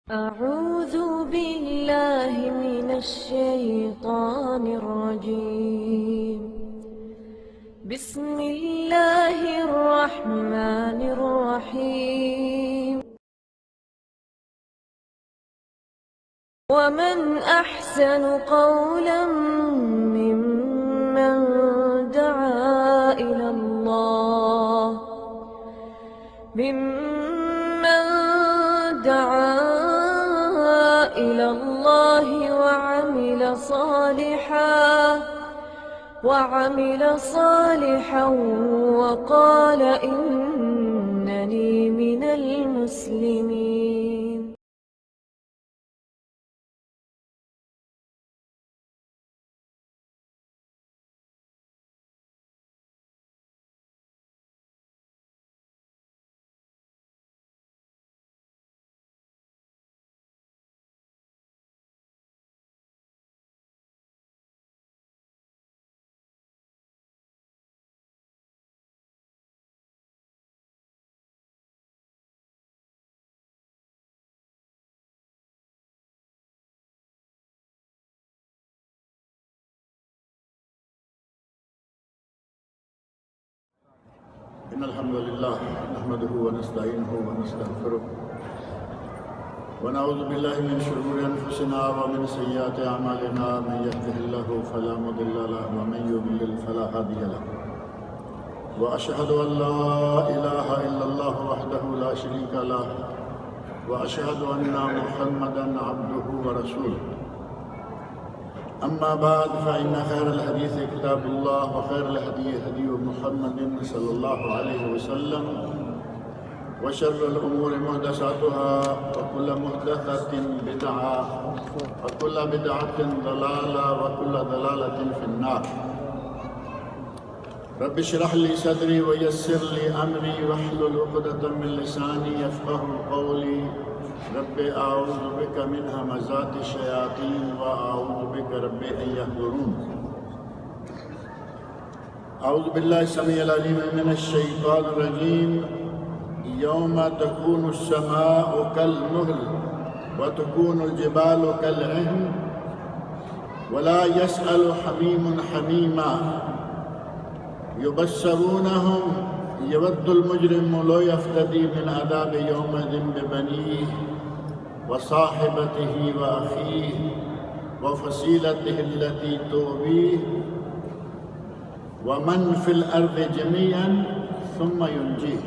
أعوذ بالله من الشيطان الرجيم. بسم الله الرحمن الرحيم. ومن أحسن قولا ممن دعا إلى الله وعمل صالحا وقال إنني من المسلمين. إن الحمد لله نحمده ونستعينه ونستغفره ونعوذ بالله من شرور أنفسنا ومن سيئات أعمالنا. من يهده الله فلا مضل له ومن يضلل فلا هادي له. وأشهد أن لا إله إلا الله وحده لا شريك له وأشهد أن محمدا عبده ورسوله. أما بعد فإن خير الحديث كتاب الله وخير الهدي هدي محمد صلى الله عليه وسلم وشر الأمور محدثاتها وكل محدثة بدعة وكل بدعة ضلالة وكل ضلالة في النار. رب اشرح لي صدري ويسر لي أمري واحلل عقدة من لساني يفقهوا قولي. رب أعوذ بك من همزات الشياطين وأعوذ بك رب أن يحضرون. أعوذ بالله السميع العليم من الشيطان الرجيم. يوم تكون السماء كالمهل وتكون الجبال كالعهن ولا يسأل حميم حميما يبشرونهم يود المجرم لو يفتدي من عذاب يومئذ ببنيه وصاحبته وأخيه وفصيلته التي تؤويه ومن في الأرض جميعا ثم ينجيه.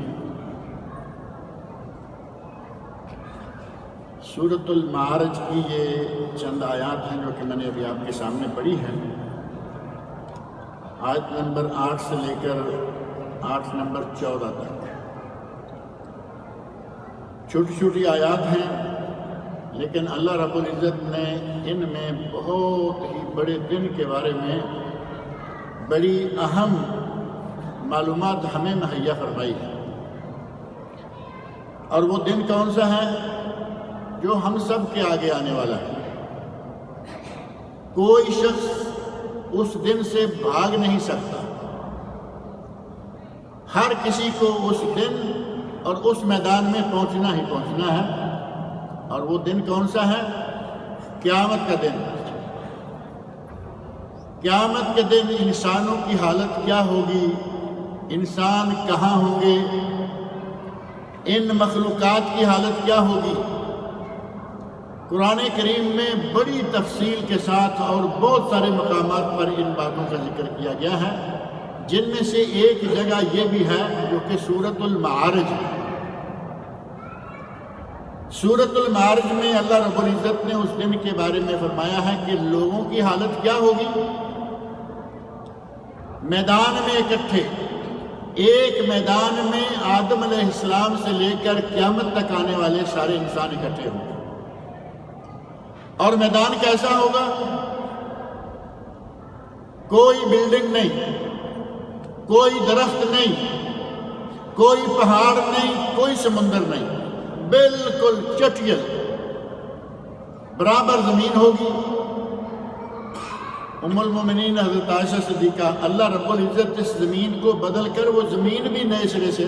سورۃ المعارج کی یہ چند آیات ہیں جو کہ میں نے ابھی آپ کے سامنے پڑھی ہیں. آیت نمبر 8 سے لے کر آیت نمبر 14 تک چھوٹی چھوٹی آیات ہیں، لیکن اللہ رب العزت نے ان میں بہت ہی بڑے دن کے بارے میں بڑی اہم معلومات ہمیں مہیا فرمائی ہے. اور وہ دن کون سا ہے؟ جو ہم سب کے آگے آنے والا ہے. کوئی شخص اس دن سے بھاگ نہیں سکتا. ہر کسی کو اس دن اور اس میدان میں پہنچنا ہی پہنچنا ہے. اور وہ دن کون سا ہے؟ قیامت کا دن. قیامت کے دن انسانوں کی حالت کیا ہوگی؟ انسان کہاں ہوں گے؟ ان مخلوقات کی حالت کیا ہوگی؟ قرآن کریم میں بڑی تفصیل کے ساتھ اور بہت سارے مقامات پر ان باتوں کا ذکر کیا گیا ہے، جن میں سے ایک جگہ یہ بھی ہے جو کہ سورۃ المعارج ہے. سورۃ المعارج میں اللہ رب العزت نے اس دن کے بارے میں فرمایا ہے کہ لوگوں کی حالت کیا ہوگی. میدان میں اکٹھے، ایک میدان میں آدم علیہ السلام سے لے کر قیامت تک آنے والے سارے انسان اکٹھے ہوں گے. اور میدان کیسا ہوگا؟ کوئی بلڈنگ نہیں، کوئی درخت نہیں، کوئی پہاڑ نہیں، کوئی سمندر نہیں، بالکل چٹیل برابر زمین ہوگی. ام المومنین حضرت عائشہ صدیقہ، اللہ رب العزت اس زمین کو بدل کر وہ زمین بھی نئے سرے سے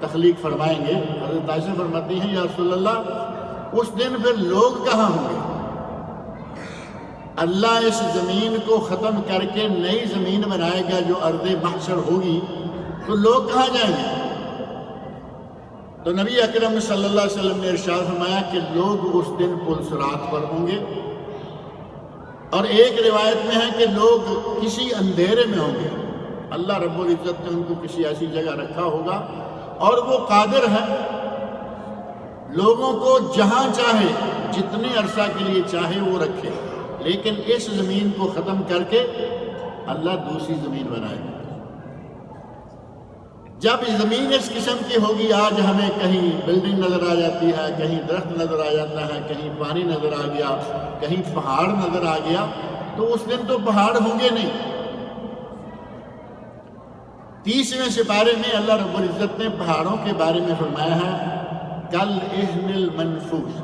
تخلیق فرمائیں گے. حضرت عائشہ فرماتی ہیں یا رسول اللہ اس دن پھر لوگ کہاں ہوں گے؟ اللہ اس زمین کو ختم کر کے نئی زمین بنائے گا جو ارض محشر ہوگی، تو لوگ کہاں جائیں گے؟ تو نبی اکرم صلی اللہ علیہ وسلم نے ارشاد فرمایا کہ لوگ اس دن پل صراط پر ہوں گے، اور ایک روایت میں ہے کہ لوگ کسی اندھیرے میں ہوں گے۔ اللہ رب العزت نے ان کو کسی ایسی جگہ رکھا ہوگا، اور وہ قادر ہے لوگوں کو جہاں چاہے جتنے عرصہ کے لیے چاہے وہ رکھے، لیکن اس زمین کو ختم کر کے اللہ دوسری زمین بنائے گا۔ جب زمین اس قسم کی ہوگی، آج ہمیں کہیں بلڈنگ نظر آ جاتی ہے، کہیں درخت نظر آ جاتا ہے، کہیں پانی نظر آ گیا، کہیں پہاڑ نظر آ گیا، تو اس دن تو پہاڑ ہوں گے نہیں۔ 30ویں سپارے میں اللہ رب العزت نے پہاڑوں کے بارے میں فرمایا ہے کل اہن المنفوس،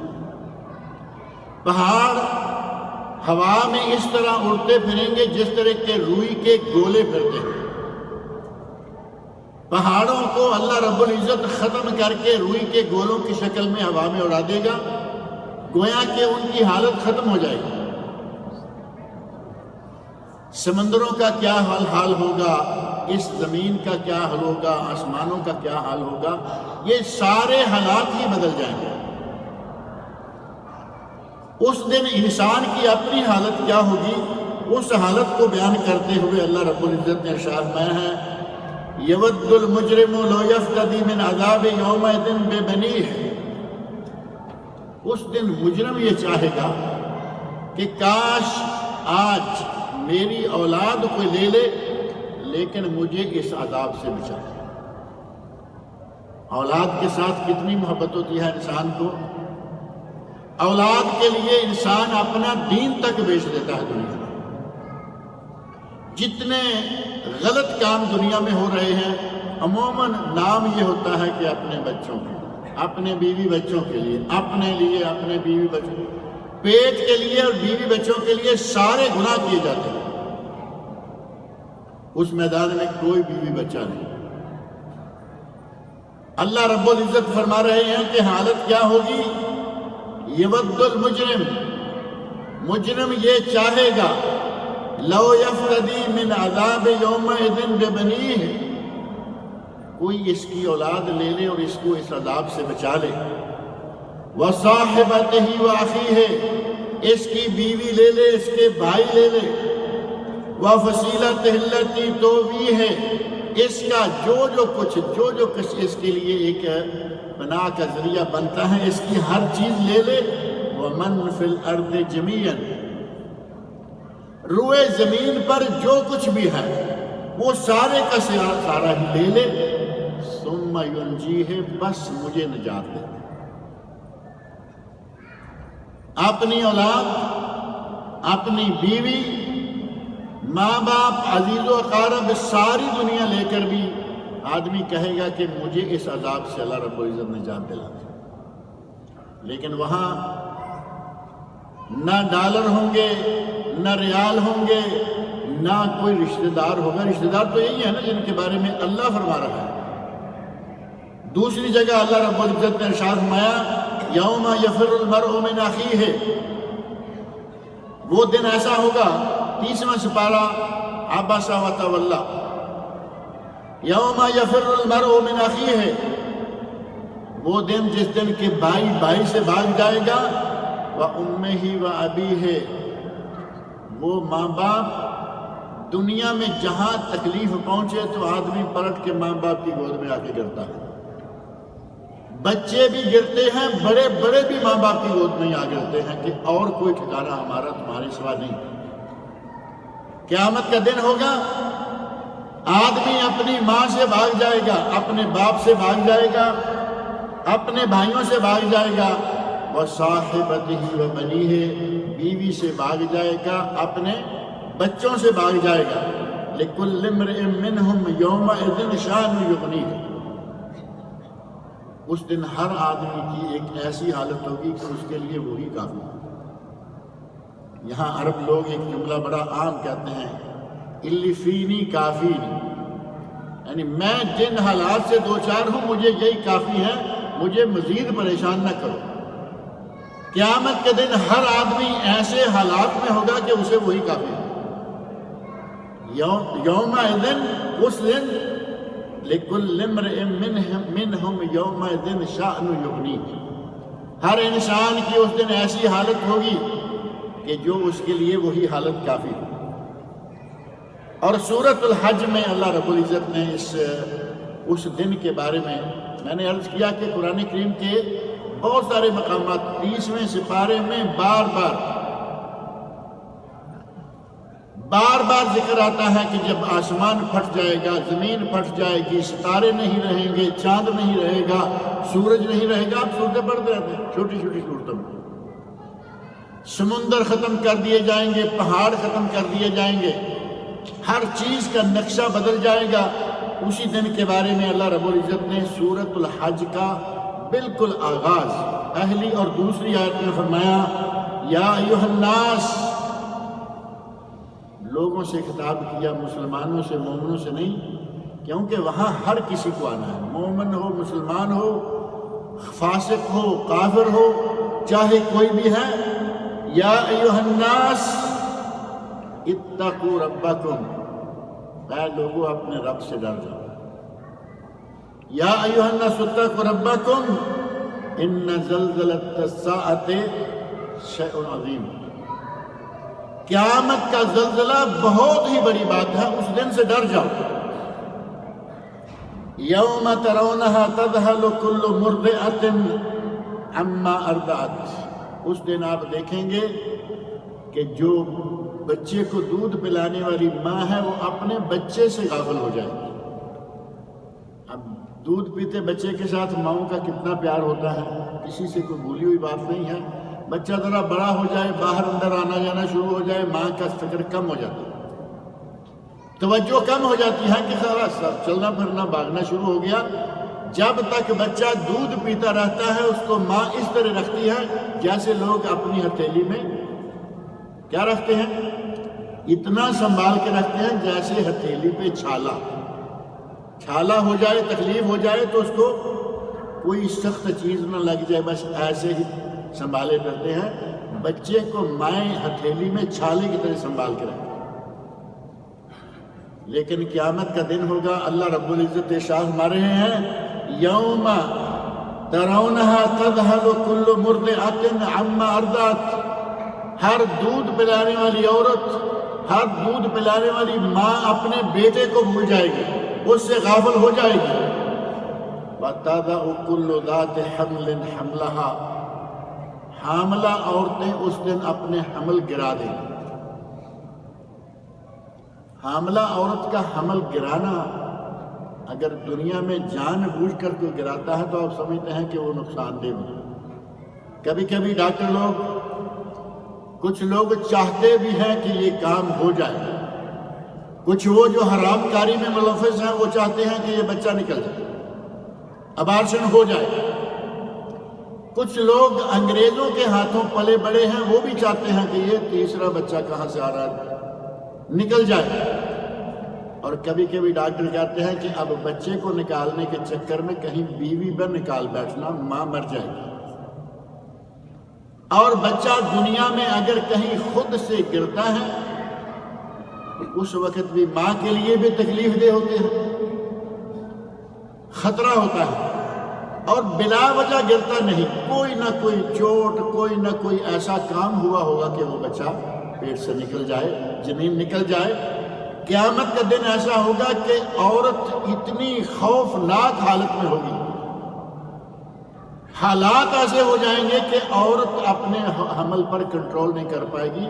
پہاڑ ہوا میں اس طرح اڑتے پھریں گے جس طرح کے روئی کے گولے پھرتے ہیں۔ پہاڑوں کو اللہ رب العزت ختم کر کے روئی کے گولوں کی شکل میں ہوا میں اڑا دے گا، گویا کہ ان کی حالت ختم ہو جائے گی۔ سمندروں کا کیا حال ہوگا، اس زمین کا کیا حال ہوگا، آسمانوں کا کیا حال ہوگا، یہ سارے حالات ہی بدل جائیں گے۔ اس دن انسان کی اپنی حالت کیا ہوگی، اس حالت کو بیان کرتے ہوئے اللہ رب العزت نے ارشاد فرمایا ہے یود المجرم لو یفتدی من عذاب یومئذ ببنیہ، اس دن مجرم یہ چاہے گا کہ کاش آج میری اولاد کو لے لے، لیکن مجھے اس عذاب سے بچا۔ اولاد کے ساتھ کتنی محبت ہوتی ہے انسان کو، اولاد کے لیے انسان اپنا دین تک بیچ دیتا ہے دنیا میں۔ جتنے غلط کام دنیا میں ہو رہے ہیں، عموماً نام یہ ہوتا ہے کہ اپنے بچوں کے، اپنے بیوی بچوں کے لیے، اپنے لیے، اپنے بیوی بچوں، پیٹ کے لیے اور بیوی بچوں کے لیے سارے گناہ کیے جاتے ہیں۔ اس میدان میں کوئی بیوی بچہ نہیں۔ اللہ رب العزت فرما رہے ہیں کہ حالت کیا ہوگی، یود المجرم، مجرم یہ چاہے گا لو یفتدی من عذاب یومئذ ببنیہ، کوئی اس کی اولاد لے لے اور اس کو اس عذاب سے بچا لے، وصاحبتہ واخیہ، اس کی بیوی لے لے، اس کے بھائی لے لے، وفصیلتہ التی تؤویہ، اس کا جو کچھ اس کے لیے ایک پناہ کا ذریعہ بنتا ہے، اس کی ہر چیز لے لے، ومن فی الارض جمیعا، روئے زمین پر جو کچھ بھی ہے وہ سارے کا سارا ہی لے لے، ثم ینجیہ، بس مجھے نجات دے۔ اپنی اولاد، اپنی بیوی، ماں باپ، عزیز و اقارب، ساری دنیا لے کر بھی آدمی کہے گا کہ مجھے اس عذاب سے اللہ رب العزت نجات دلا دے، لیکن وہاں نہ ڈالر ہوں گے، نہ ریال ہوں گے، نہ کوئی رشتہ دار ہوگا۔ رشتہ دار تو یہی ہے نا جن کے بارے میں اللہ فرما رہا ہے۔ دوسری جگہ اللہ رب العزت نے ارشاد فرمایا یوم یفر المرء من اخیہ، وہ دن ایسا ہوگا، 30واں سپارہ عبس وتولی، یوم یفر المرء من اخیہ، وہ دن جس دن کے بھائی سے بھاگ جائے گا، وَأُمِّهِ وَأَبِيهِ، وہ ماں باپ دنیا میں جہاں تکلیف پہنچے تو آدمی پلٹ کے ماں باپ کی گود میں آ کے گرتا ہے۔ بچے بھی گرتے ہیں، بڑے بڑے بھی ماں باپ کی گود میں آ گرتے ہیں کہ اور کوئی ٹھکانہ ہمارا تمہارے سوا نہیں۔ قیامت کا دن ہوگا، آدمی اپنی ماں سے بھاگ جائے گا، اپنے باپ سے بھاگ جائے گا، اپنے بھائیوں سے بھاگ جائے گا، وصاحبتہ وبنیہ، بیوی سے بھاگ جائے گا، اپنے بچوں سے بھاگ جائے گا، لکل امرئ منہم یومئذ شان یغنیہ، اس دن ہر آدمی کی ایک ایسی حالت ہوگی کہ اس کے لیے وہی کافی ہے۔ یہاں عرب لوگ ایک جملہ بڑا عام کہتے ہیں، الی فینی کافینی، یعنی میں جن حالات سے دوچار ہوں مجھے یہی کافی ہے، مجھے مزید پریشان نہ کرو۔ قیامت کے دن ہر آدمی ایسے حالات میں ہوگا کہ اسے وہی کافی ہے۔ یومئذ اس دن لکل امرئ منہم یومئذ شأن یغنیہ، ہر انسان کی اس دن ایسی حالت ہوگی کہ جو اس کے لیے وہی حالت کافی ہے۔ اور سورۃ الحج میں اللہ رب العزت نے اس دن کے بارے میں نے عرض کیا کہ قرآن کریم کے بہت سارے مقامات 30ویں سپارے میں بار بار ذکر آتا ہے کہ جب آسمان پھٹ جائے گا، زمین پھٹ جائے گی، ستارے نہیں رہیں گے، چاند نہیں رہے گا، سورج نہیں رہے گا۔ آپ صورتیں پڑھتے رہتے ہیں، چھوٹی چھوٹی صورتوں میں سمندر ختم کر دیے جائیں گے، پہاڑ ختم کر دیے جائیں گے، ہر چیز کا نقشہ بدل جائے گا۔ اسی دن کے بارے میں اللہ رب العزت نے سورۃ الحج کا بالکل آغاز پہلی اور دوسری آیت میں فرمایا، یا ایھا الناس، لوگوں سے خطاب کیا، مسلمانوں سے، مومنوں سے نہیں، کیونکہ وہاں ہر کسی کو آنا ہے، مومن ہو، مسلمان ہو، فاسق ہو، کافر ہو، چاہے کوئی بھی ہے۔ یا ایھا الناس اتقوا ربکم، اے لوگو اپنے رب سے ڈر جاؤ۔ یا ایھا الناس اتقوا ربکم ان زلزلۃ الساعۃ شیء عظیم، قیامت کا زلزلہ بہت ہی بڑی بات ہے، اس دن سے ڈر جاؤ۔ یوم ترونھا تذہل کل مرضعۃ عما ارضعت، اس دن آپ دیکھیں گے کہ جو بچے کو دودھ پلانے والی ماں ہے وہ اپنے بچے سے غافل ہو جائے گی۔ اب دودھ پیتے بچے کے ساتھ ماؤں کا کتنا پیار ہوتا ہے، کسی سے کوئی بھولی ہوئی بات نہیں ہے۔ بچہ ذرا بڑا ہو جائے، باہر اندر آنا جانا شروع ہو جائے، ماں کا فکر کم ہو جاتا ہے، توجہ کم ہو جاتی ہے کہ سارا چلنا پھرنا بھاگنا شروع ہو گیا۔ جب تک بچہ دودھ پیتا رہتا ہے اس کو ماں اس طرح رکھتی ہے جیسے لوگ اپنی ہتھیلی میں کیا رکھتے ہیں، اتنا سنبھال کے رکھتے ہیں جیسے ہتھیلی پہ چھالا ہو جائے، تکلیف ہو جائے تو اس کو کوئی سخت چیز نہ لگ جائے، بس ایسے ہی سنبھالے کرتے ہیں۔ بچے کو مائیں ہتھیلی میں چھالے کی طرح سنبھال کے رکھتے ہیں۔ لیکن قیامت کا دن ہوگا، اللہ رب العزت ارشاد فرما رہے ہیں، یوم ترونھا تذہل کل مرضعۃ عما ارضعت، ہر دودھ پلانے والی عورت، ہر دودھ پلانے والی ماں اپنے بیٹے کو بھول جائے گی، اس سے غافل ہو جائے گی۔ وَتَضَعُ كُلُّ ذَاتِ حَمْلٍ حَمْلَهَا، حاملہ عورتیں اس دن اپنے حمل گرا دیں گی۔ حاملہ عورت کا حمل گرانا اگر دنیا میں جان بوجھ کر کوئی گراتا ہے تو آپ سمجھتے ہیں کہ وہ نقصان دہ ہوگا۔ کبھی کبھی ڈاکٹر لوگ، کچھ لوگ چاہتے بھی ہیں کہ یہ کام ہو جائے، کچھ وہ جو حرام کاری میں ملوث ہیں وہ چاہتے ہیں کہ یہ بچہ نکل جائے، ابارشن ہو جائے۔ کچھ لوگ انگریزوں کے ہاتھوں پلے بڑے ہیں، وہ بھی چاہتے ہیں کہ یہ تیسرا بچہ کہاں سے آ رہا ہے، نکل جائے۔ اور کبھی کبھی ڈاکٹر کہتے ہیں کہ اب بچے کو نکالنے کے چکر میں کہیں بیوی پر نکال بیٹھنا، ماں مر جائے گی۔ اور بچہ دنیا میں اگر کہیں خود سے گرتا ہے اس وقت بھی ماں کے لیے بھی تکلیف دہ ہوتے ہیں، خطرہ ہوتا ہے۔ اور بلا وجہ گرتا نہیں، کوئی نہ کوئی چوٹ، کوئی نہ کوئی ایسا کام ہوا ہوگا کہ وہ بچہ پیٹ سے نکل جائے، جنین نکل جائے۔ قیامت کا دن ایسا ہوگا کہ عورت اتنی خوفناک حالت میں ہوگی، حالات ایسے ہو جائیں گے کہ عورت اپنے حمل پر کنٹرول نہیں کر پائے گی،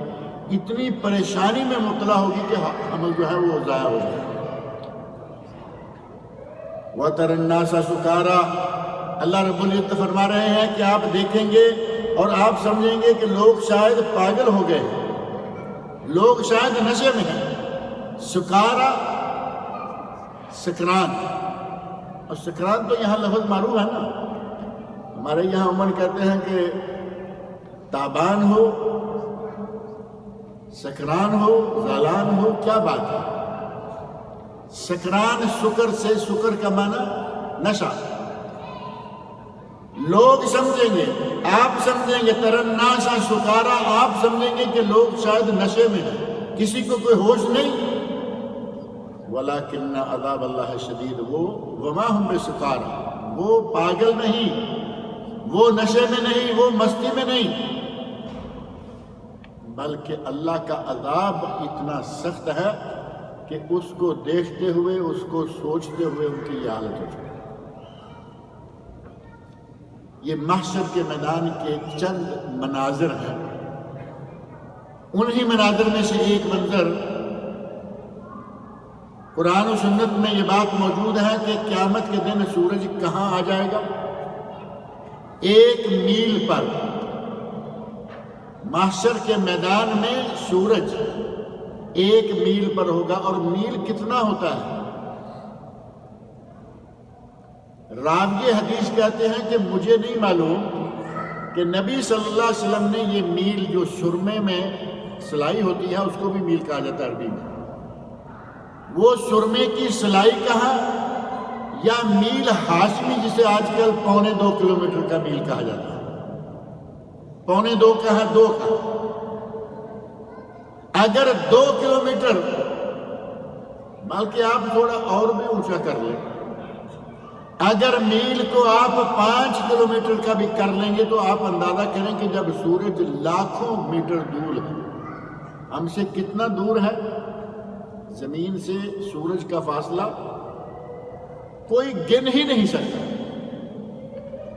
اتنی پریشانی میں مبتلا ہوگی کہ حمل جو ہے وہ ضائع ہو جائے گا۔ وَتَرَى النَّاسَ سُكَارَىٰ، اللہ رب العزت فرما رہے ہیں کہ آپ دیکھیں گے اور آپ سمجھیں گے کہ لوگ شاید پاگل ہو گئے ہیں، لوگ شاید نشے میں ہیں۔ سکارا، سکران، اور سکران تو یہاں لفظ معروف ہے نا، ہمارے یہاں عموماً کہتے ہیں کہ تابان ہو، سکران ہو، زالان ہو، کیا بات ہے؟ سکران سکر سے، سکر کا معنی نشہ، لوگ سمجھیں گے، آپ سمجھیں گے ترناسا سکارا، آپ سمجھیں گے کہ لوگ شاید نشے میں ہیں، کسی کو کوئی ہوش نہیں۔ وَلَكِنَّ عَذَابَ اللَّهِ شَدِيدٌ، وہ وَمَا هُمْ بِسُکارا، وہ پاگل نہیں، وہ نشے میں نہیں، وہ مستی میں نہیں، بلکہ اللہ کا عذاب اتنا سخت ہے کہ اس کو دیکھتے ہوئے، اس کو سوچتے ہوئے ان کی یہ حالت ہو جائے۔ یہ محشر کے میدان کے چند مناظر ہیں، انہی مناظر میں سے ایک منظر قرآن و سنت میں یہ بات موجود ہے کہ قیامت کے دن سورج کہاں آ جائے گا؟ 1 میل پر، محشر کے میدان میں سورج 1 میل پر ہوگا، اور میل کتنا ہوتا ہے؟ راوی حدیث کہتے ہیں کہ مجھے نہیں معلوم کہ نبی صلی اللہ علیہ وسلم نے یہ میل جو سرمے میں سلائی ہوتی ہے اس کو بھی میل کہا جاتا ہے عربی میں، وہ سرمے کی سلائی کہا یا میل ہاشمی جسے آج کل 1.25 کلومیٹر کا میل کہا جاتا ہے، 1.25 کہا 2 کا، اگر 2 کلومیٹر، بلکہ آپ تھوڑا اور بھی اونچا کر لیں، اگر میل کو آپ 5 کلومیٹر کا بھی کر لیں گے تو آپ اندازہ کریں کہ جب سورج لاکھوں میٹر دور ہے، ہم سے کتنا دور ہے؟ زمین سے سورج کا فاصلہ کوئی گن ہی نہیں سکتا۔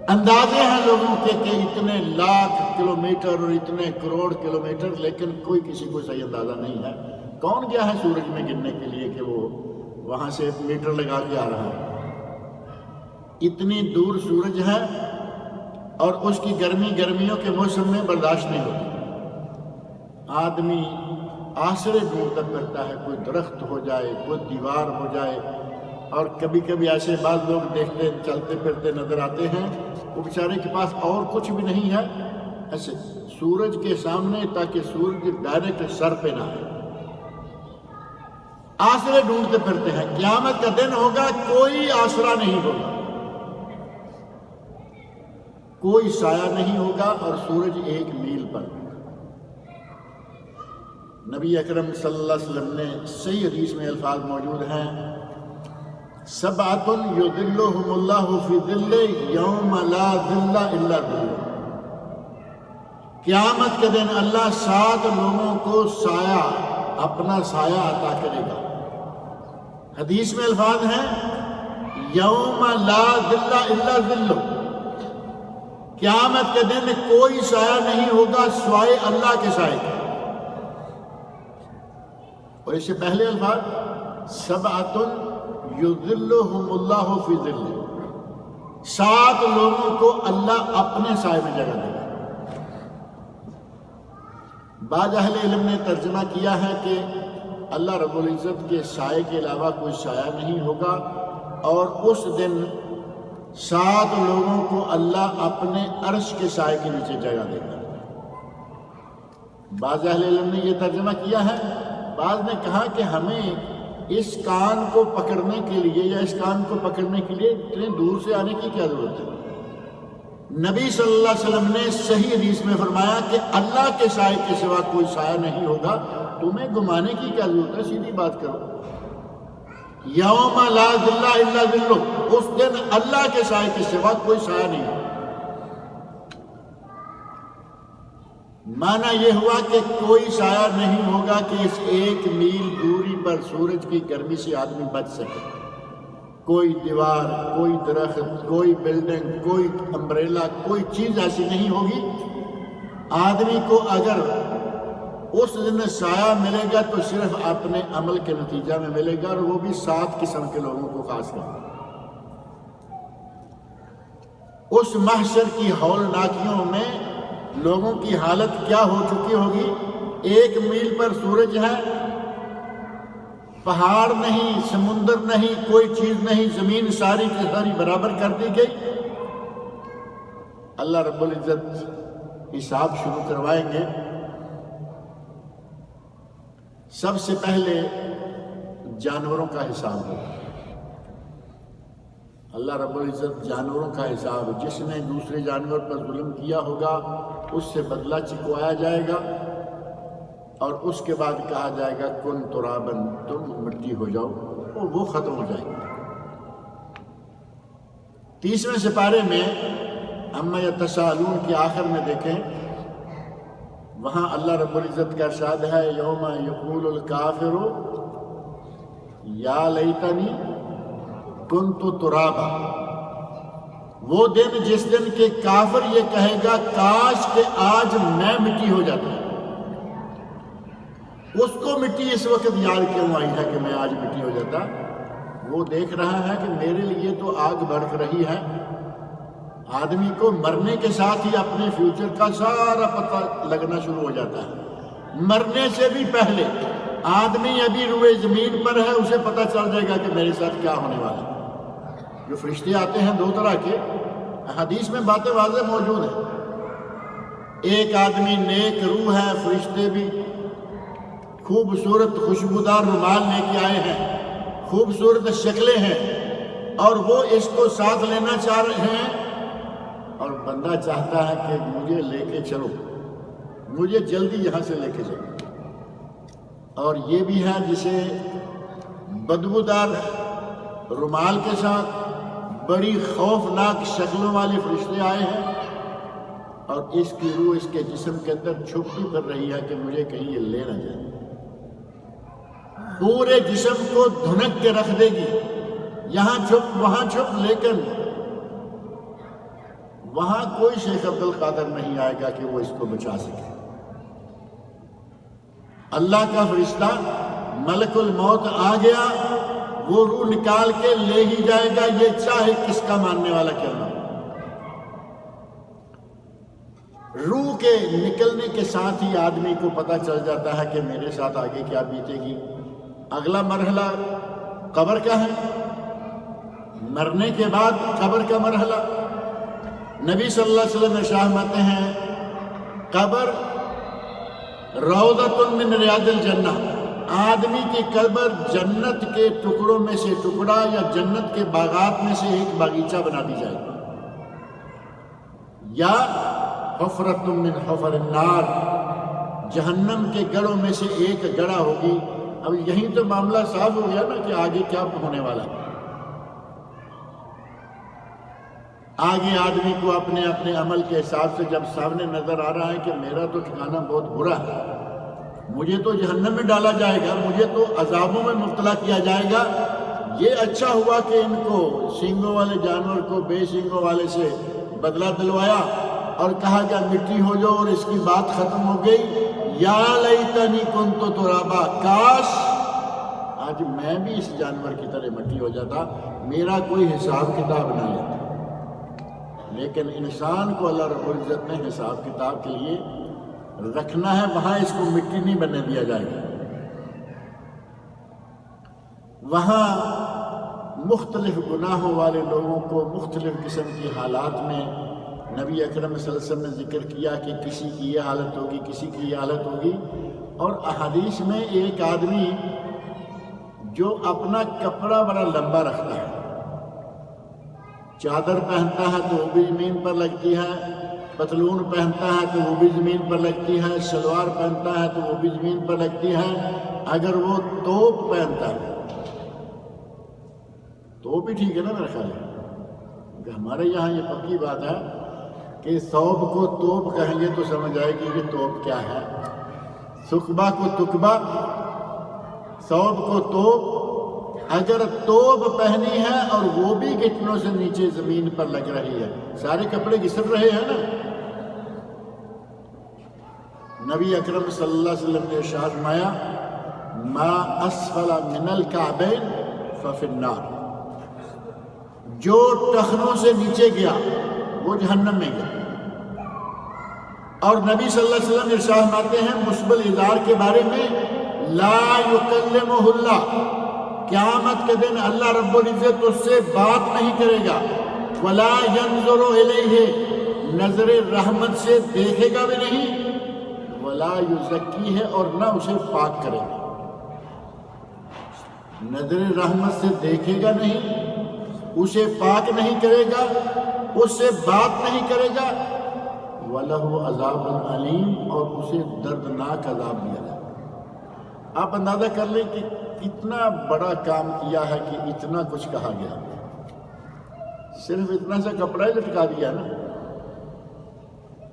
اندازے ہیں لوگوں کے کہ اتنے لاکھ کلومیٹر اور اتنے کروڑ کلومیٹر، لیکن کوئی کسی کو صحیح اندازہ نہیں ہے۔ کون گیا ہے سورج میں گننے کے لیے کہ وہ وہاں سے میٹر لگا کے آ رہا ہے؟ اتنی دور سورج ہے، اور اس کی گرمیوں کے موسم میں برداشت نہیں ہوتی۔ آدمی آسرے ڈھونڈتا پھرتا ہے، کوئی درخت ہو جائے، کوئی دیوار ہو جائے، اور کبھی کبھی ایسے بعض لوگ دیکھتے چلتے پھرتے نظر آتے ہیں وہ بیچارے کے پاس اور کچھ بھی نہیں ہے، ایسے سورج کے سامنے، تاکہ سورج ڈائریکٹ سر پہ نہ آئے، آسرے ڈھونڈتے پھرتے ہیں۔ قیامت کا دن ہوگا، کوئی آسرا نہیں ہوگا، کوئی سایہ نہیں ہوگا، اور سورج 1 میل پر ہوگا۔ نبی اکرم صلی اللہ علیہ وسلم نے صحیح حدیث میں الفاظ موجود ہیں، 7 یظلھم اللہ فی ظلہ یوم لا ظل الا ظلہ، قیامت کے دن اللہ 7 لوگوں کو سایہ، اپنا سایہ عطا کرے گا۔ حدیث میں الفاظ ہیں یوم لا ظل الا ظلہ، قیامت کے دن کوئی سایہ نہیں ہوگا سوائے اللہ کے سائے کے۔ اور اس سے پہلے الفاظ 7 یظلھم اللہ فی ظلہ، 7 لوگوں کو اللہ اپنے سائے میں جگہ دے گا۔ بعض اہل علم نے ترجمہ کیا ہے کہ اللہ رب العزت کے سائے کے علاوہ کوئی سایہ نہیں ہوگا، اور اس دن 7 لوگوں کو اللہ اپنے عرش کے سائے کے نیچے جگہ دے گا۔ بعض اہل علم نے یہ ترجمہ کیا ہے، بعض نے کہا کہ ہمیں اس کان کو پکڑنے کے لیے یا اس کان کو پکڑنے کے لیے اتنے دور سے آنے کی کیا ضرورت ہے؟ نبی صلی اللہ علیہ وسلم نے صحیح حدیث میں فرمایا کہ اللہ کے سائے کے سوا کوئی سایہ نہیں ہوگا، تمہیں گھمانے کی کیا ضرورت ہے، سیدھی بات کرو۔ یوم لا ظل الا ظلہ، اس دن اللہ کے سائے کے سوا کوئی سایہ نہیں ہوگا۔ معنی یہ ہوا کہ کوئی سایہ نہیں ہوگا کہ اس 1 میل دوری پر سورج کی گرمی سے آدمی بچ سکے۔ کوئی دیوار، کوئی درخت، کوئی بلڈنگ، کوئی امبریلا، کوئی چیز ایسی نہیں ہوگی۔ آدمی کو اگر اس دن سایہ ملے گا تو صرف اپنے عمل کے نتیجہ میں ملے گا، اور وہ بھی 7 قسم کے لوگوں کو خاص کر۔ اس محشر کی ہولناکیوں میں لوگوں کی حالت کیا ہو چکی ہوگی؟ 1 میل پر سورج ہے، پہاڑ نہیں، سمندر نہیں، کوئی چیز نہیں، زمین ساری کی ساری برابر کر دی گئی۔ اللہ رب العزت حساب شروع کروائیں گے۔ سب سے پہلے جانوروں کا حساب ہوگا۔ اللہ رب العزت جانوروں کا حساب، جس نے دوسرے جانور پر ظلم کیا ہوگا اس سے بدلہ چکوایا جائے گا، اور اس کے بعد کہا جائے گا کن ترابن، تم مٹی ہو جاؤ، اور وہ ختم ہو جائے گا۔ 30ویں سپارے میں اما یتساءلون کے آخر میں دیکھیں، وہاں اللہ رب العزت کا ارشاد ہے یوم یقول الکافر یا لیتنی کنت ترابا، وہ دن جس دن کہ کافر یہ کہے گا کاش کہ آج میں مٹی ہو جاتا۔ اس کو مٹی اس وقت یاد کیوں آئی ہے کہ میں آج مٹی ہو جاتا؟ وہ دیکھ رہا ہے کہ میرے لیے تو آگ بھڑک رہی ہے۔ آدمی کو مرنے کے ساتھ ہی اپنے فیوچر کا سارا پتہ لگنا شروع ہو جاتا ہے۔ مرنے سے بھی پہلے آدمی ابھی روئے زمین پر ہے، اسے پتہ چل جائے گا کہ میرے ساتھ کیا ہونے والا ہے۔ جو فرشتے آتے ہیں دو طرح کے، حدیث میں باتیں واضح موجود ہیں۔ ایک آدمی نیک روح ہے، فرشتے بھی خوبصورت خوشبودار رومال لے کے آئے ہیں، خوبصورت شکلیں ہیں، اور وہ اس کو ساتھ لینا چاہ رہے ہیں، اور بندہ چاہتا ہے کہ مجھے لے کے چلو، مجھے جلدی یہاں سے لے کے چلو۔ اور یہ بھی ہے جسے بدبودار رومال کے ساتھ بڑی خوفناک شکلوں والے فرشتے آئے ہیں، اور اس کی روح اس کے جسم کے اندر چھپتی پھر رہی ہے کہ مجھے کہیں یہ لے نہ جائے۔ پورے جسم کو دھنک کے رکھ دے گی، یہاں چھپ وہاں چھپ، لیکن وہاں کوئی شیخ عبد القادر نہیں آئے گا کہ وہ اس کو بچا سکے۔ اللہ کا فرشتہ ملک الموت آ گیا، وہ روح نکال کے لے ہی جائے گا، یہ چاہے کس کا ماننے والا کیا نہ ہو۔ روح کے نکلنے کے ساتھ ہی آدمی کو پتہ چل جاتا ہے کہ میرے ساتھ آگے کیا بیتے گی۔ اگلا مرحلہ قبر کا ہے، مرنے کے بعد قبر کا مرحلہ۔ نبی صلی اللہ علیہ وسلم ارشاد فرماتے ہیں قبر روضۃ من ریاض الجنہ، آدمی کی قبر جنت کے ٹکڑوں میں سے ٹکڑا یا جنت کے باغات میں سے ایک باغیچہ بنا دی جائے گی، یا حفرۃ من حفر النار، جہنم کے گڑھوں میں سے ایک گڑھا ہوگی۔ اب یہیں تو معاملہ صاف ہو گیا نا کہ آگے کیا ہونے والا ہے۔ آگے آدمی کو اپنے اپنے عمل کے حساب سے جب سامنے نظر آ رہا ہے کہ میرا تو ٹھکانہ بہت برا ہے، مجھے تو جہنم میں ڈالا جائے گا، مجھے تو عذابوں میں مبتلا کیا جائے گا، یہ اچھا ہوا کہ ان کو سینگوں والے جانور کو بے سینگوں والے سے بدلہ دلوایا اور کہا کہ مٹی ہو جاؤ، اور اس کی بات ختم ہو گئی۔ یا لیتنی کنت ترابا، کاش آج میں بھی اس جانور کی طرح مٹی ہو جاتا، میرا کوئی حساب کتاب نہ لیتا۔ لیکن انسان کو اللہ رب العزت نے حساب کتاب کے لیے رکھنا ہے، وہاں اس کو مٹی نہیں بننے دیا جائے گا۔ وہاں مختلف گناہوں والے لوگوں کو مختلف قسم کی حالات میں نبی اکرم صلی اللہ علیہ وسلم نے ذکر کیا کہ کسی کی یہ حالت ہوگی، کسی کی یہ حالت ہوگی۔ اور احادیث میں ایک آدمی جو اپنا کپڑا بڑا لمبا رکھتا ہے، چادر پہنتا ہے تو وہ بھی زمین پر لگتی ہے، پتلون پہنتا ہے تو وہ بھی زمین پر لگتی ہے، شلوار پہنتا ہے تو وہ بھی زمین پر لگتی ہے، اگر وہ توپ پہنتا ہے تو بھی ٹھیک ہے نا میرا خیال ہے۔ کہ ہمارے یہاں یہ پکی بات ہے کہ ثوب کو توپ کہیں گے تو سمجھ آئے گی کہ توپ کیا ہے، سکبہ کو تکبہ، ثوب کو توپ۔ اگر توپ پہنی ہے اور وہ بھی گھٹنوں سے نیچے زمین پر لگ رہی ہے، سارے کپڑے گھسٹ رہے ہیں نا۔ نبی اکرم صلی اللہ علیہ وسلم نے ارشاد فرمایا ما اسفل من الکعبین ففی النار، جو ٹخنوں سے نیچے گیا وہ جہنم میں گیا۔ اور نبی صلی اللہ علیہ وسلم ارشاد فرماتے ہیں مسبل ازار کے بارے میں لا یکلمہ اللہ، قیامت کے دن اللہ رب العزت اس سے بات نہیں کرے گا، ولا ینظر الیہ، نظر رحمت سے دیکھے گا بھی نہیں، ولا یزکیہ، اور نہ اسے پاک کرے گا۔ نظر رحمت سے دیکھے گا نہیں، اسے پاک نہیں کرے گا، اس سے بات نہیں کرے گا، وَلَهُ عَذَابٌ عَلِيمٌ، اور اسے دردناک عذاب دیا جائے گا۔ آپ اندازہ کر لیں کہ کتنا بڑا کام کیا ہے کہ اتنا کچھ کہا گیا، صرف اتنا سا کپڑا ہی لٹکا دیا نا۔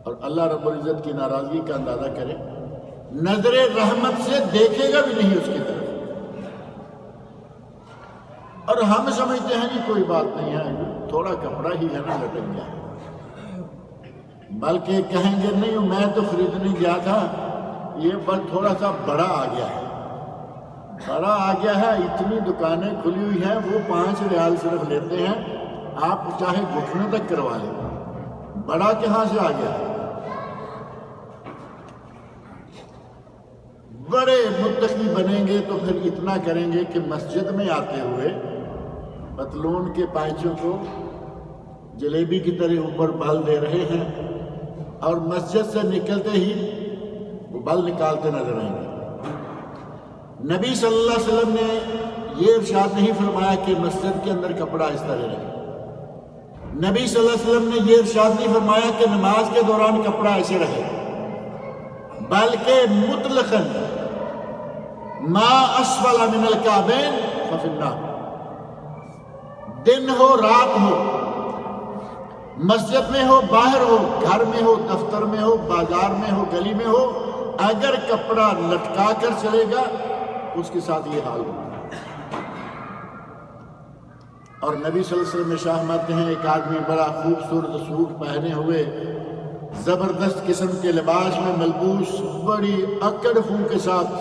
اور اللہ رب العزت کی ناراضگی کا اندازہ کرے، نظر رحمت سے دیکھے گا بھی نہیں اس کی طرف، اور ہم سمجھتے ہیں کہ کوئی بات نہیں ہے، تھوڑا کپڑا ہی ہے نا لٹک گیا، بلکہ کہیں گے نہیں میں تو خریدنے گیا تھا، یہ بس تھوڑا سا بڑا آ گیا ہے، بڑا آ گیا ہے، اتنی دکانیں کھلی ہوئی ہیں، وہ 5 ریال صرف لیتے ہیں، آپ چاہے گھٹنے تک کروا لیں، بڑا کہاں سے آ گیا؟ بڑے متقی بنیں گے تو پھر اتنا کریں گے کہ مسجد میں آتے ہوئے پتلون کے پائچوں کو جلیبی کی طرح اوپر بل دے رہے ہیں، اور مسجد سے نکلتے ہی وہ بل نکالتے نظر آئیں گے۔ نبی صلی اللہ علیہ وسلم نے یہ ارشاد نہیں فرمایا کہ مسجد کے اندر کپڑا اس طرح رہے، نبی صلی اللہ علیہ وسلم نے یہ ارشاد نہیں فرمایا کہ نماز کے دوران کپڑا ایسے رہے، بلکہ مطلقاً ما اسفل من الکعبین ففی النار، دن ہو رات ہو، مسجد میں ہو باہر ہو، گھر میں ہو دفتر میں ہو بازار میں ہو گلی میں ہو، اگر کپڑا لٹکا کر چلے گا اس کے ساتھ یہ حال ہوگا۔ اور نبی صلی اللہ علیہ وسلم ارشاد فرماتے ہیں ایک آدمی بڑا خوبصورت سوٹ پہنے ہوئے زبردست قسم کے لباس میں ملبوس بڑی اکڑ فون کے ساتھ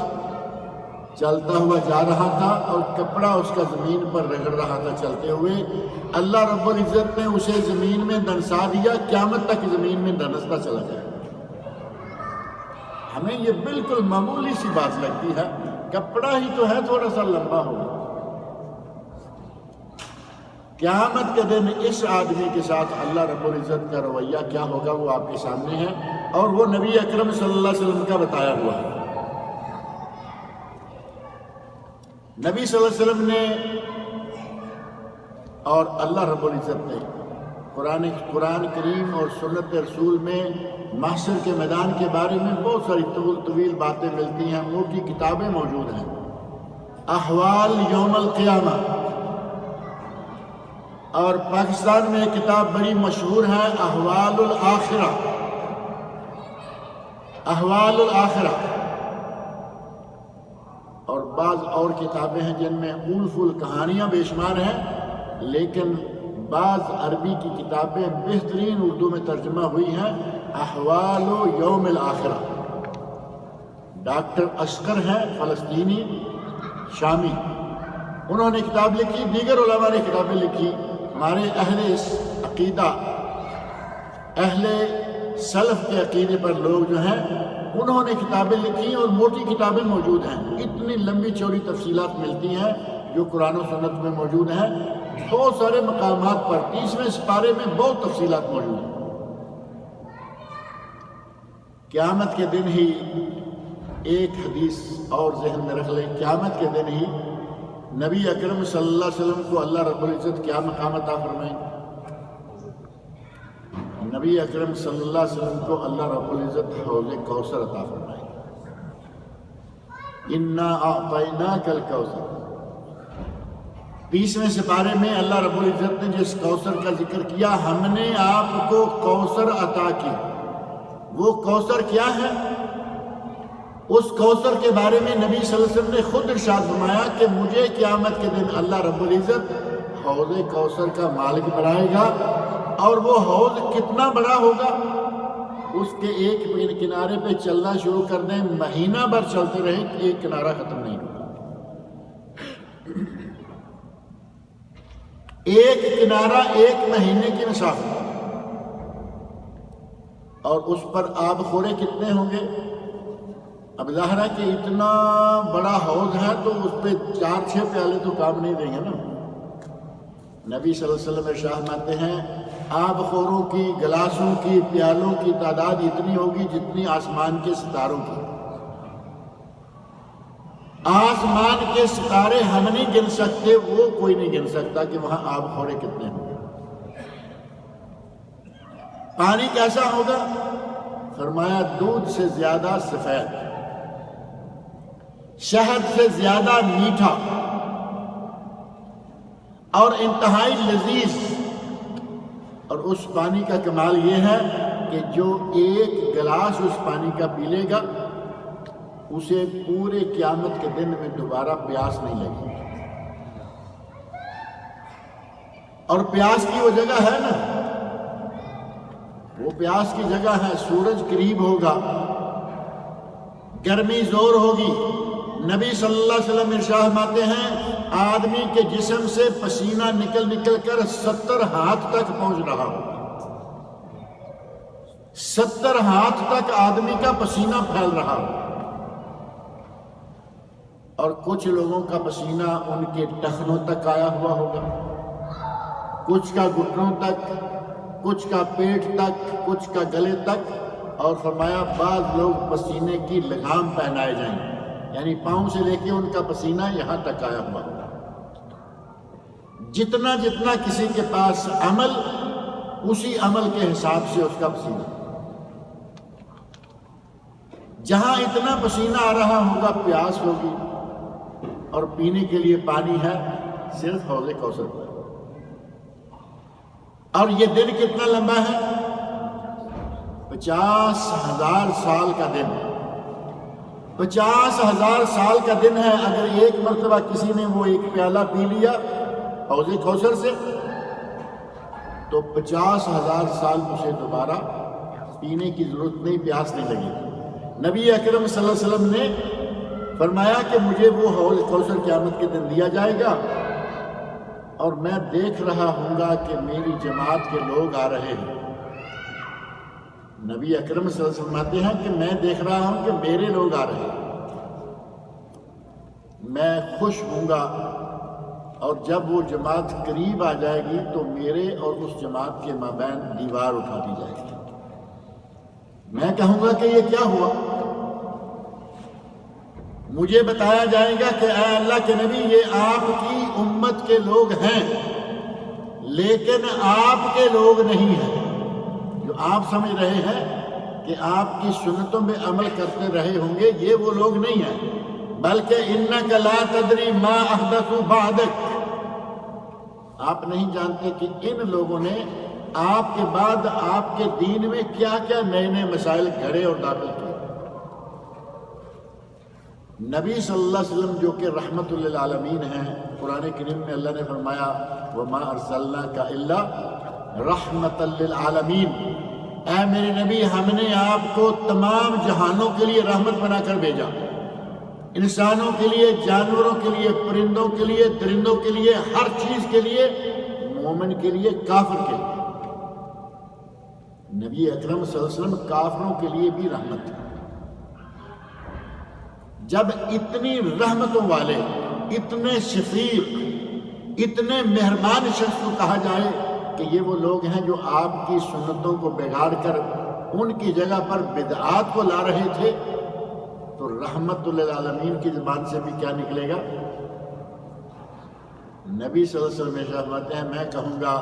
چلتا ہوا جا رہا تھا، اور کپڑا اس کا زمین پر رگڑ رہا تھا چلتے ہوئے، اللہ رب العزت نے اسے زمین میں دنسا دیا، قیامت تک زمین میں دنستا چلا گیا۔ ہمیں یہ بالکل معمولی سی بات لگتی ہے، کپڑا ہی تو ہے تھوڑا سا لمبا ہوگا، قیامت کے دن اس آدمی کے ساتھ اللہ رب العزت کا رویہ کیا ہوگا وہ آپ کے سامنے ہے، اور وہ نبی اکرم صلی اللہ علیہ وسلم کا بتایا ہوا ہے۔ نبی صلی اللہ علیہ وسلم نے اور اللہ رب العزت نے قرآن کریم اور سنت رسول میں محشر کے میدان کے بارے میں بہت ساری طویل باتیں ملتی ہیں، موٹی کتابیں موجود ہیں، احوال یوم القیامہ، اور پاکستان میں ایک کتاب بڑی مشہور ہے احوال الآخرہ، احوال الآخرہ، اور بعض اور کتابیں ہیں جن میں اول فول کہانیاں بے شمار ہیں، لیکن بعض عربی کی کتابیں بہترین اردو میں ترجمہ ہوئی ہیں احوال یوم الآخرہ۔ ڈاکٹر اشکر ہیں فلسطینی شامی، انہوں نے کتاب لکھی، دیگر علماء نے کتابیں لکھی، ہمارے اہل عقیدہ اہل سلف کے عقیدے پر لوگ جو ہیں انہوں نے کتابیں لکھی اور موٹی کتابیں موجود ہیں، اتنی لمبی چوڑی تفصیلات ملتی ہیں جو قرآن و سنت میں موجود ہیں، بہت سارے مقامات پر 30ویں سپارے میں بہت تفصیلات موجود ہیں۔ قیامت کے دن ہی ایک حدیث اور ذہن میں رکھ لیں، قیامت کے دن ہی نبی اکرم صلی اللہ علیہ وسلم کو اللہ رب العزت کیا مقام عطا فرمائیں گے؟ نبی اکرم صلی اللہ علیہ وسلم کو اللہ رب العزت حوض کوثر عطا فرمائیں گے۔ اِنَّا أَعْطَيْنَاكَ الْكَوْثَرَ، 20ویں سپارے میں اللہ رب العزت نے جس کوثر کا ذکر کیا، ہم نے آپ کو کوثر عطا کی۔ وہ کوثر کیا ہے؟ اس کوثر کے بارے میں نبی صلی اللہ علیہ وسلم نے خود ارشاد فرمایا کہ مجھے قیامت کے دن اللہ رب العزت حوض کوثر کا مالک بنائے گا، اور وہ حوض کتنا بڑا ہوگا، اس کے ایک کنارے پہ چلنا شروع کر دیں، مہینہ بھر چلتے رہیں، ایک کنارہ ختم نہیں ہوگا، ایک کنارہ ایک مہینے کی مسافت، اور اس پر آب خورے کتنے ہوں گے؟ اب ظاہر ہے کہ اتنا بڑا حوض ہے تو اس پہ 4-6 پیالے تو کام نہیں دیں گے نا۔ نبی صلی اللہ علیہ وسلم ارشاد فرماتے ہیں آب خوروں کی، گلاسوں کی، پیالوں کی تعداد اتنی ہوگی جتنی آسمان کے ستاروں کی۔ آسمان کے ستارے ہم نہیں گن سکتے، وہ کوئی نہیں گن سکتا کہ وہاں آب خورے کتنے ہوں گے۔ پانی کیسا ہوگا؟ فرمایا دودھ سے زیادہ سفید، شہد سے زیادہ میٹھا، اور انتہائی لذیذ۔ اور اس پانی کا کمال یہ ہے کہ جو ایک گلاس اس پانی کا پی لے گا اسے پورے قیامت کے دن میں دوبارہ پیاس نہیں لگے گی۔ اور پیاس کی وہ جگہ ہے نا، وہ پیاس کی جگہ ہے، سورج قریب ہوگا، گرمی زور ہوگی۔ نبی صلی اللہ علیہ وسلم ارشاد فرماتے ہیں آدمی کے جسم سے پسینہ نکل نکل کر 70 ہاتھ تک پہنچ رہا ہو، 70 ہاتھ تک آدمی کا پسینہ پھیل رہا ہو۔ اور کچھ لوگوں کا پسینہ ان کے ٹخنوں تک آیا ہوا ہوگا، کچھ کا گھٹنوں تک، کچھ کا پیٹ تک، کچھ کا گلے تک، اور فرمایا بعض لوگ پسینے کی لگام پہنائے جائیں گے، یعنی پاؤں سے لے کے ان کا پسینہ یہاں تک آیا ہوا ہوگا۔ جتنا جتنا کسی کے پاس عمل، اسی عمل کے حساب سے اس کا پسینہ۔ جہاں اتنا پسینہ آ رہا ہوگا پیاس ہوگی، اور پینے کے لیے پانی ہے صرف حوض کوثر پر۔ اور یہ دن کتنا لمبا ہے؟ 50,000 سال کا دن، 50,000 سال کا دن ہے۔ اگر ایک مرتبہ کسی نے وہ ایک پیالہ پی لیا حوض کوثر سے تو 50,000 سال اسے دوبارہ پینے کی ضرورت نہیں، پیاس نہیں لگے گی۔ نبی اکرم صلی اللہ علیہ وسلم نے فرمایا کہ مجھے وہ حوض کوثر قیامت کے دن دیا جائے گا، اور میں دیکھ رہا ہوں گا کہ میری جماعت کے لوگ آ رہے ہیں۔ نبی اکرم صلی اللہ علیہ وسلم فرماتے ہیں کہ میں دیکھ رہا ہوں کہ میرے لوگ آ رہے ہیں، میں خوش ہوں گا، اور جب وہ جماعت قریب آ جائے گی تو میرے اور اس جماعت کے مابین دیوار اٹھا دی جائے گی۔ میں کہوں گا کہ یہ کیا ہوا؟ مجھے بتایا جائے گا کہ اے اللہ کے نبی یہ آپ کی امت کے لوگ ہیں، لیکن آپ کے لوگ نہیں ہیں۔ جو آپ سمجھ رہے ہیں کہ آپ کی سنتوں میں عمل کرتے رہے ہوں گے، یہ وہ لوگ نہیں ہیں، بلکہ اِنَّكَ لَا تَدْرِي مَا أَحْدَثُوا بَعْدَكَ، آپ نہیں جانتے کہ ان لوگوں نے آپ کے بعد آپ کے دین میں کیا کیا نئے نئے مسائل گھڑے اور داخل کیے۔ نبی صلی اللہ علیہ وسلم جو کہ رحمت للعالمین ہیں، قرآن کریم میں اللہ نے فرمایا وَمَا أَرْسَلْنَاكَ إِلَّا رَحْمَةً لِلْعَالَمِينَ، اے میرے نبی ہم نے آپ کو تمام جہانوں کے لیے رحمت بنا کر بھیجا، انسانوں کے لیے، جانوروں کے لیے، پرندوں کے لیے، درندوں کے لیے، ہر چیز کے لیے، مومن کے لیے، کافر کے لیے۔ نبی اکرم صلی اللہ علیہ وسلم کافروں کے لیے بھی رحمت ہے۔ جب اتنی رحمتوں والے، اتنے شفیق، اتنے مہربان شخص کو کہا جائے کہ یہ وہ لوگ ہیں جو آپ کی سنتوں کو بگاڑ کر ان کی جگہ پر بدعات کو لا رہے تھے، تو رحمت للعالمین کی زبان سے بھی کیا نکلے گا؟ نبی صلی اللہ علیہ وسلم فرماتے ہیں میں کہوں گا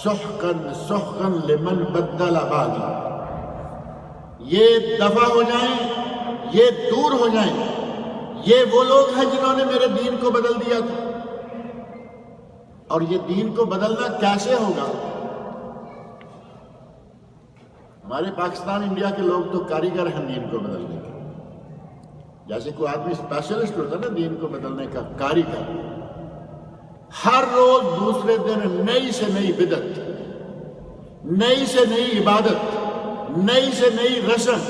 سحقاً سحقاً لمن بدل بعدی، یہ دفع ہو جائیں، یہ دور ہو جائیں، یہ وہ لوگ ہیں جنہوں نے میرے دین کو بدل دیا تھا۔ اور یہ دین کو بدلنا کیسے ہوگا؟ ہمارے پاکستان انڈیا کے لوگ تو کاریگر ہیں دین کو بدلنے کے، جیسے کوئی آدمی اسپیشلسٹ ہوتا ہے نا دین کو بدلنے کا، کاریگر، ہر روز دوسرے دن نئی سے نئی بدعت، نئی سے نئی عبادت، نئی سے نئی رسم،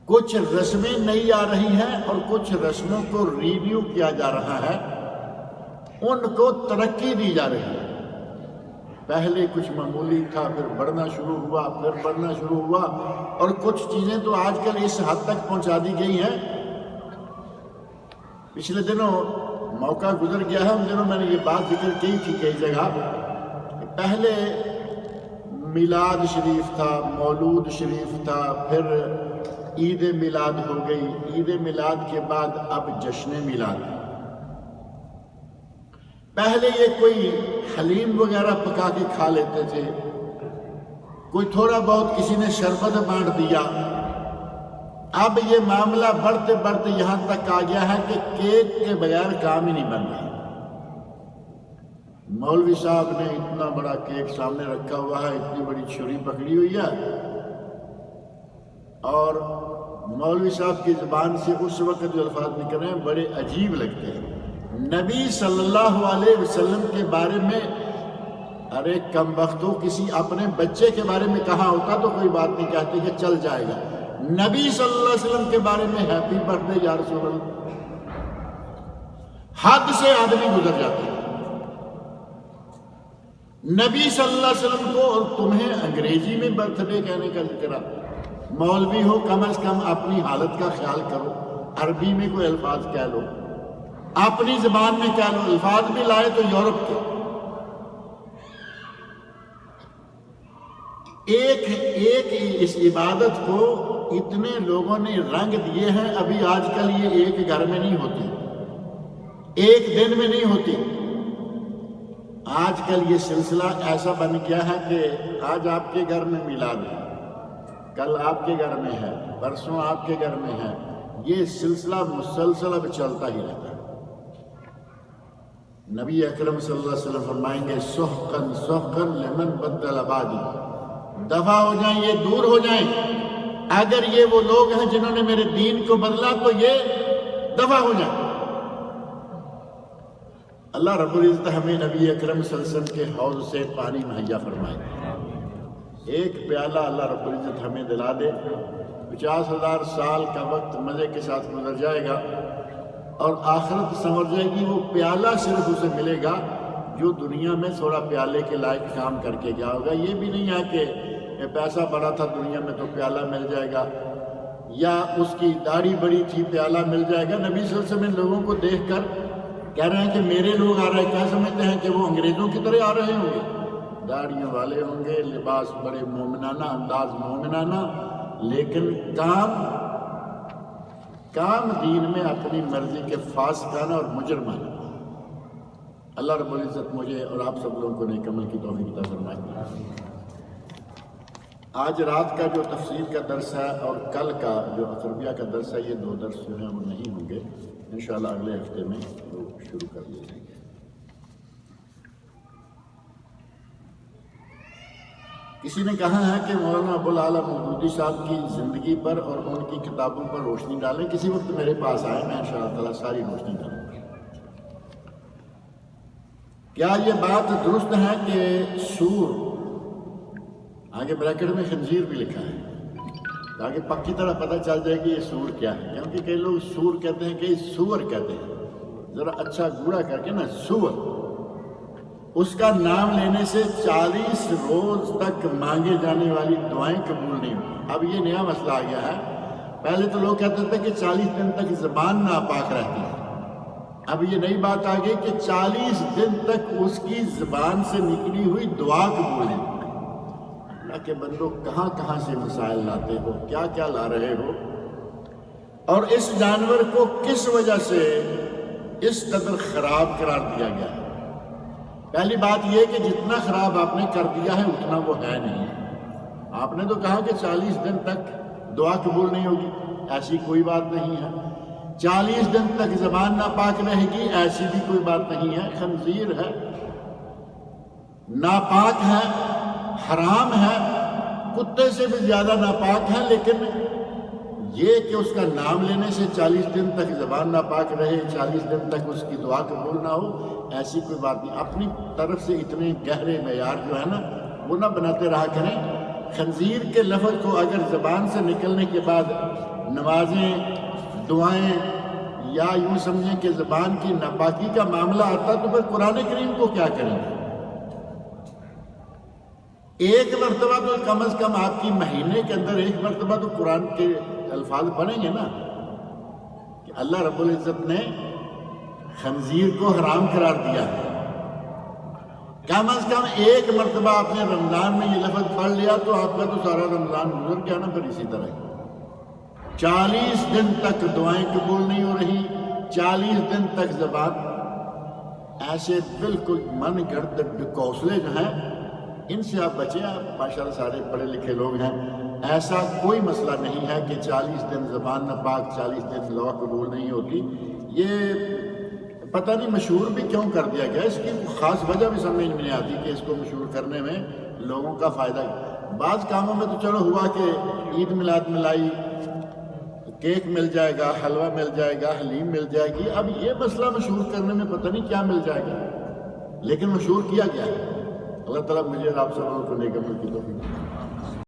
کچھ رسمیں نئی آ رہی ہیں اور کچھ رسموں کو ریویو کیا جا رہا ہے، ان کو ترقی دی جا رہی ہے۔ پہلے کچھ معمولی تھا، پھر بڑھنا شروع ہوا، پھر بڑھنا شروع ہوا، اور کچھ چیزیں تو آج کل اس حد تک پہنچا دی گئی ہیں۔ پچھلے دنوں موقع گزر گیا ہے، ان دنوں میں نے یہ بات ذکر کی تھی کئی جگہ کہ پہلے میلاد شریف تھا، مولود شریف تھا، پھر عید میلاد ہو گئی، عید میلاد کے بعد اب جشن میلاد۔ پہلے یہ کوئی حلیم وغیرہ پکا کے کھا لیتے تھے، کوئی تھوڑا بہت کسی نے شربت بانٹ دیا۔ اب یہ معاملہ بڑھتے بڑھتے یہاں تک آ گیا ہے کہ کیک کے بغیر کام ہی نہیں بن رہا۔ مولوی صاحب نے اتنا بڑا کیک سامنے رکھا ہوا ہے، اتنی بڑی چھری پکڑی ہوئی ہے، اور مولوی صاحب کی زبان سے اس وقت جو الفاظ نکل رہے ہیں بڑے عجیب لگتے ہیں۔ نبی صلی اللہ علیہ وسلم کے بارے میں، ارے کم وقتوں کسی اپنے بچے کے بارے میں کہا ہوتا تو کوئی بات نہیں کہتے کہ چل جائے گا، نبی صلی اللہ علیہ وسلم کے بارے میں ہیپی برتھ ڈے یا رسول اللہ، حد سے آدمی گزر جاتے ہیں۔ نبی صلی اللہ علیہ وسلم کو اور تمہیں انگریزی میں برتھ ڈے کہنے کا ذکر آتا۔ مولوی ہو کم از کم اپنی حالت کا خیال کرو، عربی میں کوئی الفاظ کہہ لو، اپنی زبان میں کہہ لو، الفاظ بھی لائے تو یورپ کے۔ ایک اس عبادت کو اتنے لوگوں نے رنگ دیے ہیں، ابھی آج کل یہ ایک گھر میں نہیں ہوتی، ایک دن میں نہیں ہوتی۔ آج کل یہ سلسلہ ایسا بن گیا ہے کہ آج آپ کے گھر میں میلاد ہے، کل آپ کے گھر میں ہے، پرسوں آپ کے گھر میں ہے، یہ سلسلہ مسلسل اب چلتا ہی رہتا ہے۔ نبی اکرم صلی اللہ علیہ وسلم فرمائیں گے سحقاً سحقاً لمن بدل بعدی، دفع ہو جائیں، یہ دور ہو جائیں، اگر یہ وہ لوگ ہیں جنہوں نے میرے دین کو بدلا تو یہ دفع ہو جائیں۔ اللہ رب العزت ہمیں نبی اکرم صلی اللہ علیہ وسلم کے حوض سے پانی مہیا فرمائے، ایک پیالہ اللہ رب العزت ہمیں دلا دے، 50,000 سال کا وقت مزے کے ساتھ گزر جائے گا اور آخرت سمجھ جائے گی۔ وہ پیالہ صرف اسے ملے گا جو دنیا میں تھوڑا پیالے کے لائق کام کر کے گیا ہوگا۔ یہ بھی نہیں ہے کہ پیسہ بڑا تھا دنیا میں تو پیالہ مل جائے گا، یا اس کی داڑھی بڑی تھی پیالہ مل جائے گا۔ نبی صلی اللہ علیہ وسلم لوگوں کو دیکھ کر کہہ رہے ہیں کہ میرے لوگ آ رہے ہیں، کیا سمجھتے ہیں کہ وہ انگریزوں کی طرح آ رہے ہوں گے؟ داڑھیوں والے ہوں گے، لباس بڑے مومنانہ، انداز مومنانہ، لیکن کام دین میں اپنی مرضی کے فاسقانہ اور مجرمانہ۔ اللہ رب العزت مجھے اور آپ سب لوگوں کو نیک عمل کی توفیق عطا فرمائے۔ آج رات کا جو تفسیر کا درس ہے اور کل کا جو عقربیہ کا درس ہے، یہ 2 درس جو ہیں وہ نہیں ہوں گے، انشاءاللہ اگلے ہفتے میں وہ شروع کر لیے جائیں گے۔ کسی نے کہا ہے کہ مولانا ابوالعالی مودودی صاحب کی زندگی پر اور ان کی کتابوں پر روشنی ڈالیں، کسی وقت میرے پاس آئے، میں انشاءاللہ تعالیٰ ساری روشنی ڈالوں گا۔ کیا یہ بات درست ہے کہ سور، آگے بریکٹ میں خنزیر بھی لکھا ہے تاکہ پکی طرح پتہ چل جائے کہ یہ سور کیا ہے، کیونکہ کئی لوگ سور کہتے ہیں، کئی سور کہتے ہیں، ذرا اچھا گوڑا کر کے نا سور، اس کا نام لینے سے 40 روز تک مانگے جانے والی دعائیں قبول نہیں ہوتی۔ اب یہ نیا مسئلہ آ گیا ہے، پہلے تو لوگ کہتے تھے کہ 40 دن تک زبان ناپاک رہتی ہے، اب یہ نئی بات آ گئی کہ 40 دن تک اس کی زبان سے نکلی ہوئی دعا قبول نہیں۔ اللہ کے بندو کہاں کہاں سے مسائل لاتے ہو، کیا کیا لا رہے ہو، اور اس جانور کو کس وجہ سے اس قدر خراب قرار دیا گیا ہے؟ پہلی بات یہ کہ جتنا خراب آپ نے کر دیا ہے اتنا وہ ہے نہیں۔ آپ نے تو کہا کہ 40 دن تک دعا قبول نہیں ہوگی، ایسی کوئی بات نہیں ہے۔ 40 دن تک زبان ناپاک رہے گی، ایسی بھی کوئی بات نہیں ہے۔ خنزیر ہے، ناپاک ہے، حرام ہے، کتے سے بھی زیادہ ناپاک ہے، لیکن یہ کہ اس کا نام لینے سے 40 دن تک زبان ناپاک رہے، 40 دن تک اس کی دعا قبول نہ ہو، ایسی کوئی بات نہیں۔ اپنی طرف سے اتنے گہرے معیار جو ہے نا وہ نہ بناتے رہا کریں۔ خنزیر کے لفظ کو اگر زبان سے نکلنے کے بعد نمازیں، دعائیں، یا یوں سمجھیں کہ زبان کی ناپاکی کا معاملہ آتا تو پھر قرآن کریم کو کیا کریں گے؟ ایک مرتبہ تو کم از کم آپ کی مہینے کے اندر ایک مرتبہ تو قرآن کے الفاظ پڑھیں گے نا کہ اللہ رب العزت نے خنزیر کو حرام قرار دیا ہے۔ کم از کم ایک مرتبہ آپ نے رمضان میں یہ لفظ پڑھ لیا تو آپ کا تو سارا رمضان گزر گیا نا پھر اسی طرح۔ 40 دن تک دعائیں قبول نہیں ہو رہی، 40 دن تک زبان ایسے بالکل من گھڑت ڈکوسلے جو ہیں ان سے آپ بچیں. آپ ماشاءاللہ سارے پڑھے لکھے لوگ ہیں، ایسا کوئی مسئلہ نہیں ہے کہ 40 دن زبان ناپاک، 40 دن دعا قبول نہیں ہوتی. یہ پتہ نہیں مشہور بھی کیوں کر دیا گیا، اس کی خاص وجہ بھی سمجھ میں نہیں آتی کہ اس کو مشہور کرنے میں لوگوں کا فائدہ. بعض کاموں میں تو چلو ہوا کہ عید میلاد ملائی، کیک مل جائے گا، حلوہ مل جائے گا، حلیم مل جائے گی. اب یہ مسئلہ مشہور کرنے میں پتہ نہیں کیا مل جائے گا، لیکن مشہور کیا گیا ہے. اللہ تعالیٰ مجھے اور آپ سب کو نیک عمل کی توفیق دے.